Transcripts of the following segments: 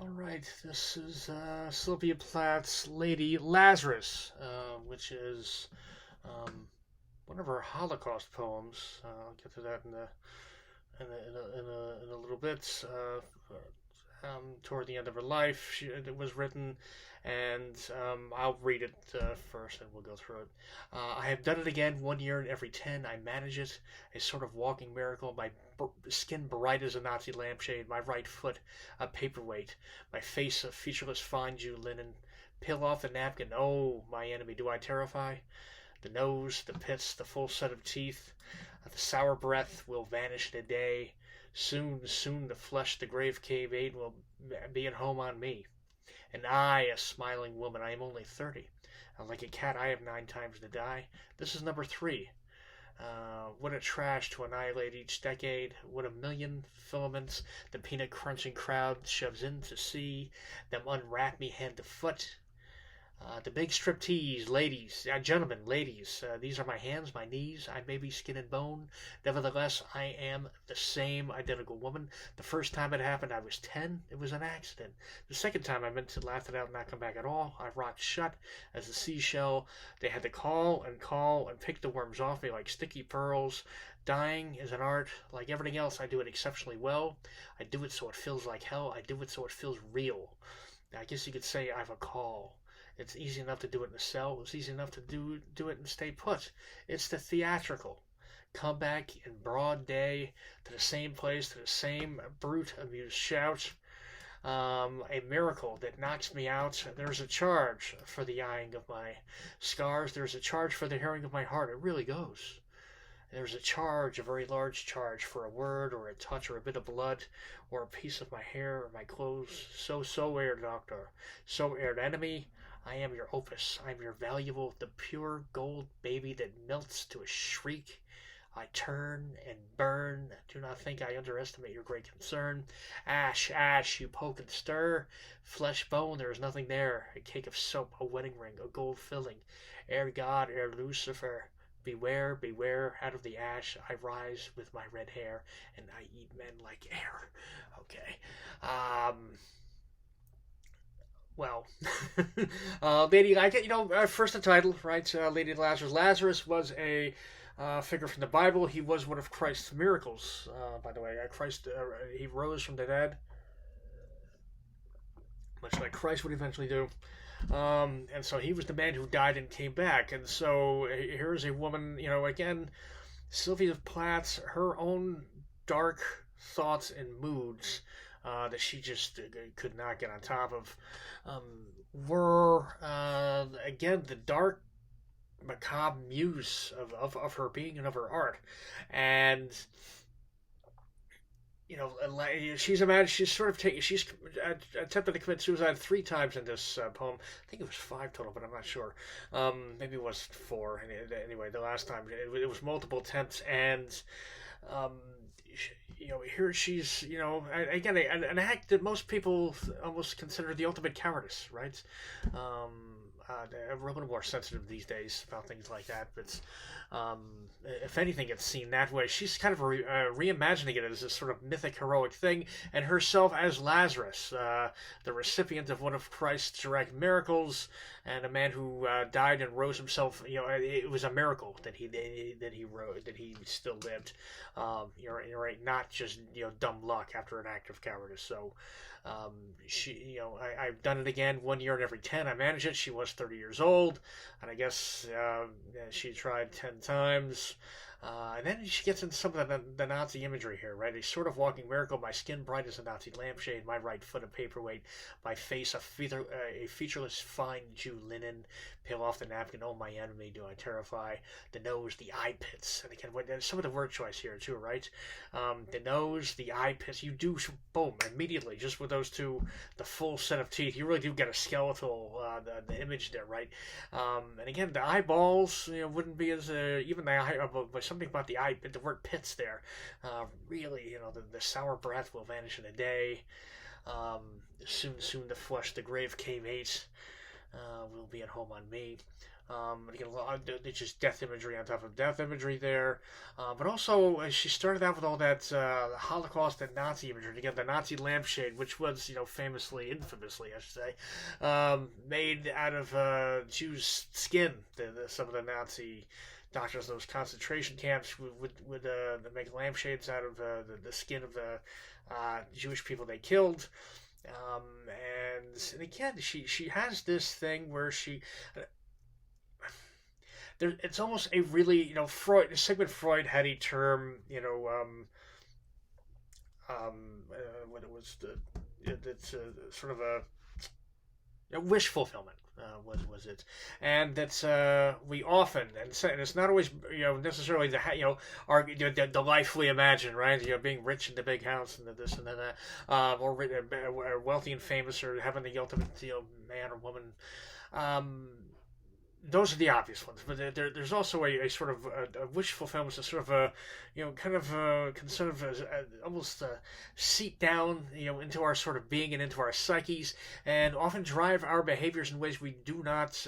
All right, this is Sylvia Plath's Lady Lazarus, which is um, one of her Holocaust poems. I'll get to that in a little bit. Toward the end of her life, it was written, and I'll read it first, and we'll go through it. I have done it again. 1 year in every 10, I manage it. A sort of walking miracle. My skin bright as a Nazi lampshade. My right foot a paperweight. My face a featureless fine Jew linen. Peel off the napkin. Oh, my enemy, do I terrify? The nose, the pits, the full set of teeth. The sour breath will vanish in a day. Soon, soon the flesh the grave cave ate will be at home on me. And I, a smiling woman, I am only 30. Like a cat, I have 9 times to die. This is number 3. What a trash to annihilate each decade. What a million filaments the peanut crunching crowd shoves in to see them unwrap me hand to foot. The big striptease, ladies, gentlemen, ladies, these are my hands, my knees. I may be skin and bone. Nevertheless, I am the same identical woman. The first time it happened, I was 10. It was an accident. The second time, I meant to laugh it out and not come back at all. I rocked shut as a seashell. They had to call and pick the worms off me like sticky pearls. Dying is an art. Like everything else, I do it exceptionally well. I do it so it feels like hell. I do it so it feels real. I guess you could say I have a call. It's easy enough to do it in a cell. It's easy enough to do it and stay put. It's the theatrical. Come back in broad day to the same place, to the same brute amused shout. A miracle that knocks me out. There's a charge for the eyeing of my scars. There's a charge for the hearing of my heart. It really goes. There's a charge, a very large charge, for a word or a touch or a bit of blood or a piece of my hair or my clothes. So aired, doctor. So aired, enemy. I am your opus. I am your valuable, the pure gold baby that melts to a shriek. I turn and burn. Do not think I underestimate your great concern. Ash, ash, you poke and stir. Flesh, bone, there is nothing there. A cake of soap, a wedding ring, a gold filling. Ere God, ere Lucifer. Beware, beware, out of the ash I rise with my red hair, and I eat men like air. Okay. Well, Lady, I get, first the title, right? Lady Lazarus. Lazarus was a figure from the Bible. He was one of Christ's miracles, by the way. Christ, he rose from the dead, much like Christ would eventually do. And so he was the man who died and came back. And so here's a woman, again, Sylvia Plath's, her own dark thoughts and moods that she just could not get on top of were, again, the dark, macabre muse of her being and of her art. And she's attempted to commit suicide 3 times in this poem. I think it was 5 total, but I'm not sure. Maybe it was 4. Anyway, the last time it was multiple attempts, and here she's, again, an act that most people almost consider the ultimate cowardice, right? We're a little more sensitive these days about things like that, but if anything, it's seen that way. She's kind of reimagining it as this sort of mythic, heroic thing, and herself as Lazarus, the recipient of one of Christ's direct miracles, and a man who died and rose himself. It was a miracle that he rose, that he still lived. You're right, not just dumb luck after an act of cowardice. So. I've done it again. 1 year in every 10, I manage it. She was 30 years old, and I guess she tried 10 times. And then she gets into some of the Nazi imagery here, right? A sort of walking miracle. My skin bright as a Nazi lampshade. My right foot a paperweight. My face a featureless fine Jew linen. Peel off the napkin. Oh, my enemy, do I terrify? The nose, the eye pits. And again, some of the word choice here too, right? The nose, the eye pits. You do, boom, immediately, just with those two, the full set of teeth. You really do get a skeletal the image there, right? And again, the eyeballs, wouldn't be as even the eye, but something about the eye, the word pits there. Really, the sour breath will vanish in a day. Soon the flesh the grave cave ate will be at home on me. Again, it's just death imagery on top of death imagery there. But also, she started out with all that Holocaust and Nazi imagery. Again, the Nazi lampshade, which was, infamously, I should say, made out of Jews' skin. Some of the Nazi doctors, those concentration camps would make lampshades out of the skin of the Jewish people they killed. And again, she has this thing where it's almost a really, Sigmund Freud had a term, what it was, it's sort of a wish fulfillment. Was it, and that's we often, and it's not always necessarily the life we imagine, right? Being rich in the big house and this and that, or wealthy and famous, or having the ultimate man or woman. Those are the obvious ones, but there's also a sort of a wish fulfillment, a sort of a almost seep down into our sort of being and into our psyches, and often drive our behaviors in ways we do not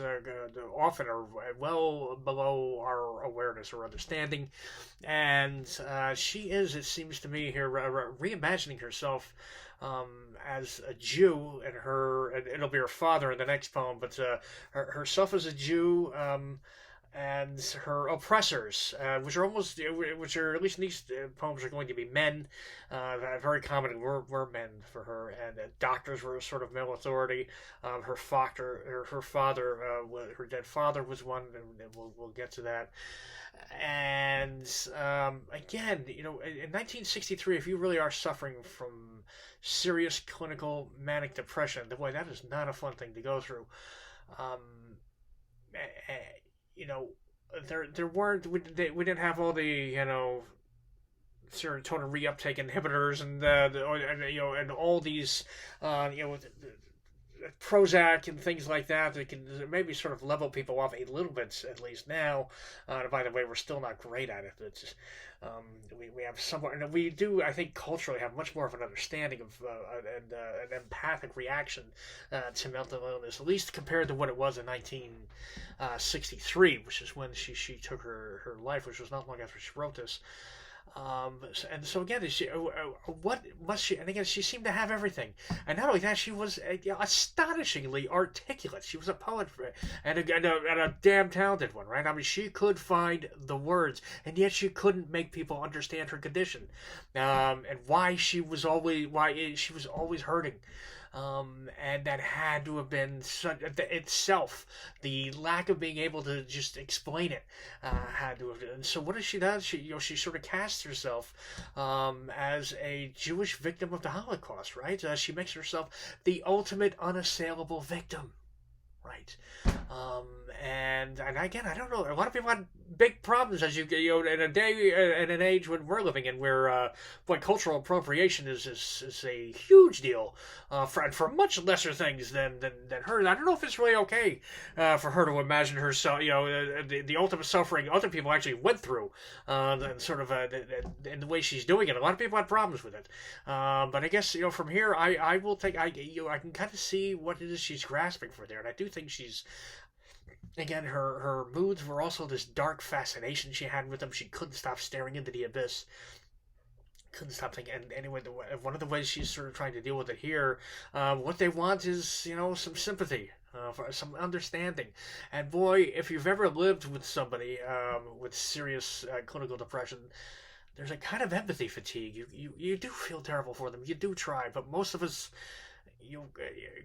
often are well below our awareness or understanding. And she is, it seems to me, here reimagining herself as a Jew, and it'll be her father in the next poem, but herself as a Jew, and her oppressors, which are at least in these poems are going to be men. Very common were men for her, and doctors were a sort of male authority. Her father, her dead father was one, and we'll get to that. And again, in 1963, if you really are suffering from serious clinical manic depression, boy, that is not a fun thing to go through. There weren't, we didn't have all the serotonin reuptake inhibitors and all these Prozac and things like that can maybe sort of level people off a little bit, at least now. By the way, we're still not great at it. It's we have somewhat, and we do, I think, culturally have much more of an understanding of an empathic reaction to mental illness, at least compared to what it was in 1963, which is when she took her life, which was not long after she wrote this. And so again, what must she? And again, she seemed to have everything. And not only that, she was astonishingly articulate. She was a poet, and a damn talented one, right? I mean, she could find the words, and yet she couldn't make people understand her condition, and why she was always hurting. And that had to have been itself, the lack of being able to just explain it had to have. And so what does she do? She sort of casts herself as a Jewish victim of the Holocaust, right? She makes herself the ultimate unassailable victim, right? And again, I don't know. A lot of people had big problems in an age when we're living in, where cultural appropriation is a huge deal for much lesser things than her. I don't know if it's really okay for her to imagine herself, the ultimate suffering other people actually went through, and sort of in the way she's doing it. A lot of people had problems with it, but I guess from here, I can kind of see what it is she's grasping for there, and I do think she's. Again, her moods were also this dark fascination she had with them. She couldn't stop staring into the abyss. Couldn't stop thinking. And anyway, one of the ways she's sort of trying to deal with it here, what they want is, some sympathy, for some understanding. And boy, if you've ever lived with somebody with serious clinical depression, there's a kind of empathy fatigue. You do feel terrible for them. You do try, but most of us, you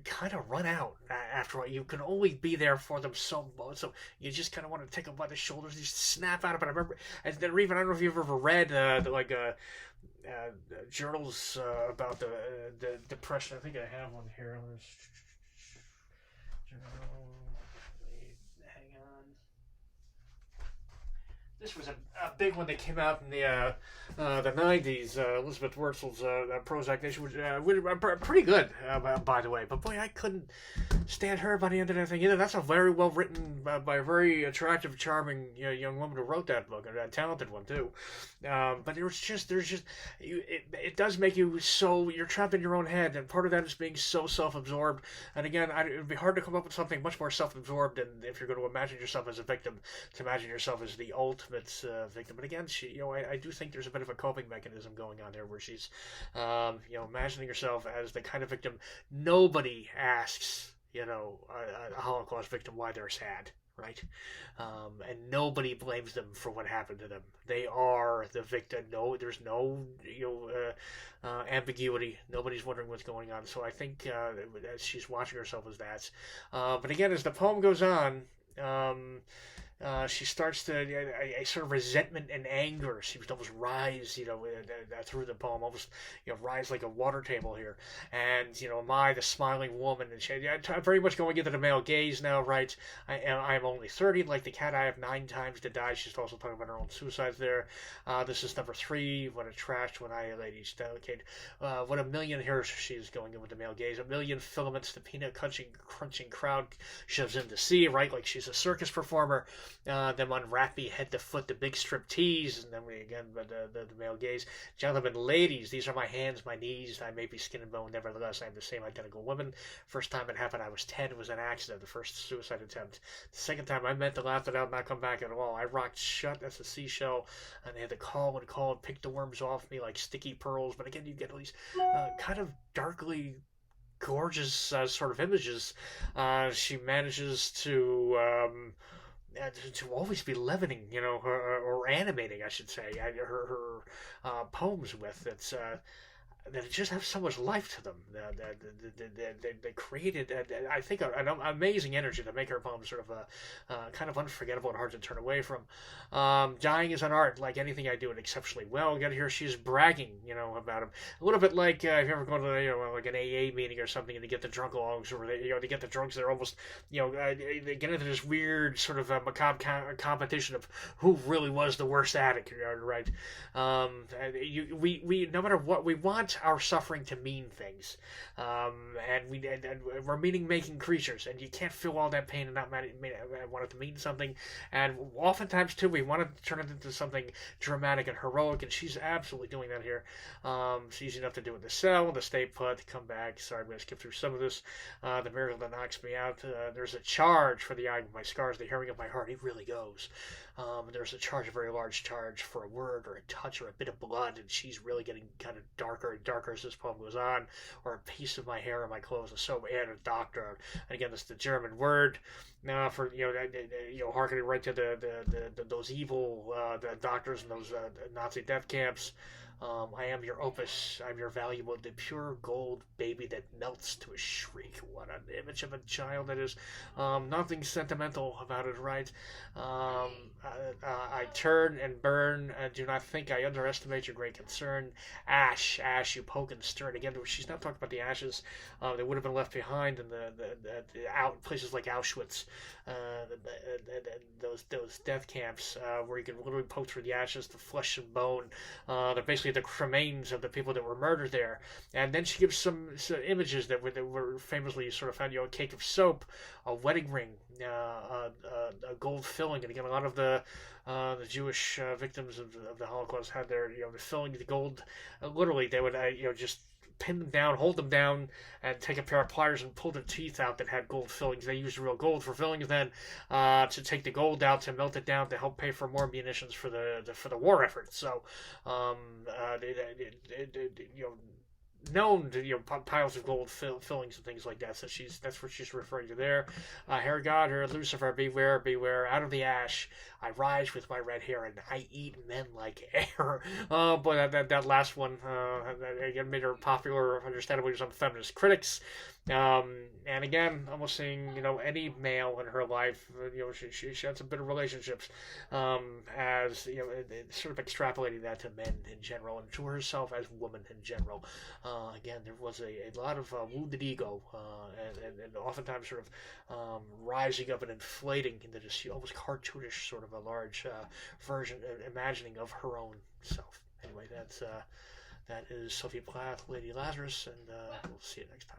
kind of run out after all. You can only be there for them so much, so you just kind of want to take them by the shoulders, you just snap out of it. I remember, and then even, I don't know if you've ever read journals about the depression. I think I have one here. Hang on. this was a big one that came out in the 90s. Elizabeth Wurzel's Prozac Nation was pretty good, by the way. But boy, I couldn't stand her by the end of that thing either. That's a very well written by a very attractive, charming young woman who wrote that book, and a talented one too. But it does make you so you're trapped in your own head, and part of that is being so self-absorbed. And again, it would be hard to come up with something much more self-absorbed than if you're going to imagine yourself as a victim, to imagine yourself as the ultimate victim. But again, I do think there's a bit of a coping mechanism going on there, where she's, imagining herself as the kind of victim nobody asks, a Holocaust victim why they're sad, right? And nobody blames them for what happened to them. They are the victim. No, there's no ambiguity. Nobody's wondering what's going on. So I think as she's watching herself as that. But again, as the poem goes on, she starts to a sort of resentment and anger seems to almost rise, through the poem, almost rise like a water table here. And am I the smiling woman? And I'm very much going into the male gaze now, right? I'm only 30, like the cat I have 9 times to die. She's also talking about her own suicides there. This is number 3. What a trash when I laid each delicate. What a million, here she's going in with the male gaze. A million filaments the peanut crunching crowd shoves in to see, right? Like she's a circus performer. Them unwrap me head to foot, the big strip tease, and then the male gaze. Gentlemen, ladies, these are my hands, my knees. I may be skin and bone, nevertheless, I am the same identical woman. First time it happened, I was 10. It was an accident, the first suicide attempt. The second time, I meant to laugh it out, not come back at all. I rocked shut as a seashell, and they had to call and pick the worms off me like sticky pearls. But again, you get all these kind of darkly gorgeous sort of images. She manages to always be leavening, or animating, I should say, her poems with. It's that just have so much life to them. They created, I think, an amazing energy to make her poems sort of kind of unforgettable and hard to turn away from. Dying is an art. Like anything, I do it exceptionally well. Again, here she's bragging, about him. A little bit like if you ever go to like an AA meeting or something, and they get the drunk-alongs, or they get the drunks. They're almost, they get into this weird sort of macabre competition of who really was the worst addict, right? We no matter what, we want our suffering to mean things, and we're meaning-making creatures, and you can't feel all that pain and not want it to mean something. And oftentimes too, we want to turn it into something dramatic and heroic, and she's absolutely doing that here. It's easy enough to do in the cell, the stay put, come back. Sorry, I'm going to skip through some of this. The miracle that knocks me out. There's a charge for the eye of my scars, the hearing of my heart. It really goes. There's a charge, a very large charge, for a word or a touch or a bit of blood, and she's really getting kind of darker and darker as this poem goes on. Or a piece of my hair or my clothes, a soap and a doctor. And again, this is the German word. Now, for harkening right to those evil the doctors and those Nazi death camps. I am your opus, I'm your valuable, the pure gold baby that melts to a shriek. What an image of a child that is. Nothing sentimental about it, right? I turn and burn, and do not think I underestimate your great concern. Ash, you poke and stir. And again, she's not talking about the ashes that would have been left behind in the places like Auschwitz, those death camps where you can literally poke through the ashes, the flesh and bone. They're basically the remains of the people that were murdered there. And then she gives some images that were famously sort of found, a cake of soap, a wedding ring, a gold filling. And again, a lot of the Jewish victims of the Holocaust had their, the filling, the gold. Literally, they would, just pin them down, hold them down, and take a pair of pliers and pull their teeth out that had gold fillings. They used real gold for fillings then, to take the gold out, to melt it down, to help pay for more munitions for the war effort. So, known to piles of gold fillings and things like that. So that's what she's referring to there. Hair God, her Lucifer, beware, out of the ash I rise with my red hair, and I eat men like air. Oh boy, that last one again made her popular, understandably, with some feminist critics. And again, almost saying, any male in her life, she had some bitter relationships, as, sort of extrapolating that to men in general and to herself as woman in general. Again, there was a lot of wounded ego, and oftentimes sort of rising up and inflating into this almost cartoonish sort of a large version, imagining of her own self. Anyway, that is Sylvia Plath, Lady Lazarus, and we'll see you next time.